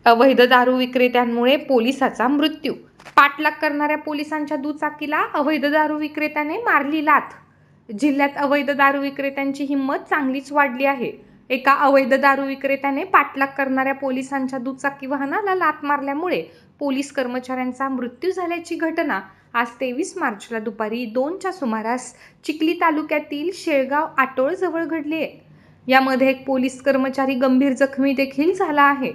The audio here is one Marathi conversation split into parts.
अवैध दारू विक्रेत्यांमुळे पोलिसाचा मृत्यू। पाठलाग करणाऱ्या पोलिसांच्या दुचाकीला अवैध दारू विक्रेत्याने मारली लाथ। जिल्ह्यात अवैध दारू विक्रेत्यांची हिंमत चांगलीच वाढली आहे। एका अवैध दारू विक्रेत्याने पाठलाग करणाऱ्या पोलिसांच्या दुचाकी वाहनाला लाथ मारल्यामुळे पोलीस कर्मचाऱ्यांचा मृत्यू झाल्याची घटना आज 23 मार्चला दुपारी 2च्या सुमारास चिखली तालुक्यातील शेळगाव आटोळ जवळ घडली आहे। यामध्ये एक पोलीस कर्मचारी गंभीर जखमी देखील झाला आहे।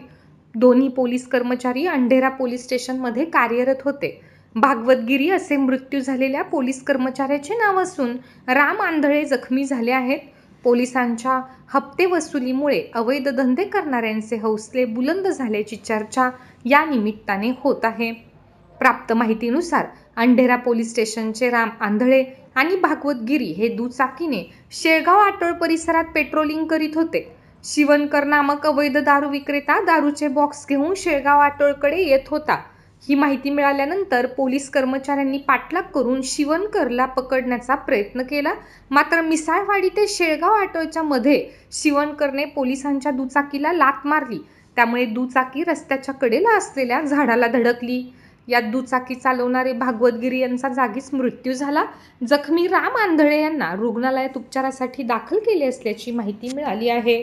दोन्ही पोलीस कर्मचारी अंढेरा पोलीस स्टेशनमध्ये कार्यरत होते। भागवतगिरी असे मृत्यू झालेल्या पोलीस कर्मचाऱ्याचे नाव असून राम आंधळे जखमी झाले आहेत। पोलिसांच्या हप्ते वसुलीमुळे अवैध धंदे करणाऱ्यांचे हौसले बुलंद झाल्याची चर्चा या निमित्ताने होत आहे। प्राप्त माहितीनुसार अंढेरा पोलीस स्टेशनचे राम आंधळे आणि भागवतगिरी हे दुचाकीने शेळगाव आटोळ परिसरात पेट्रोलिंग करीत होते। शिवणकर नामक अवैध दारू विक्रेता दारूचे बॉक्स घेऊन शेळगाव आटोळकडे येत होता। ही माहिती मिळाल्यानंतर पोलीस कर्मचाऱ्यांनी पाठलाग करून शिवणकरला पकडण्याचा प्रयत्न केला, मात्र मिसाळवाडी ते शेळगाव आटोळच्या मध्ये शिवणकरने पोलिसांच्या दुचाकीला लाथ मारली। त्यामुळे दुचाकी रस्त्याच्या कडेला असलेल्या झाडाला धडकली। यात दुचाकी चालवणारे भागवतगिरी यांचा जागीच मृत्यू झाला। जखमी राम आंधळे यांना रुग्णालयात उपचारासाठी दाखल केले असल्याची माहिती मिळाली आहे।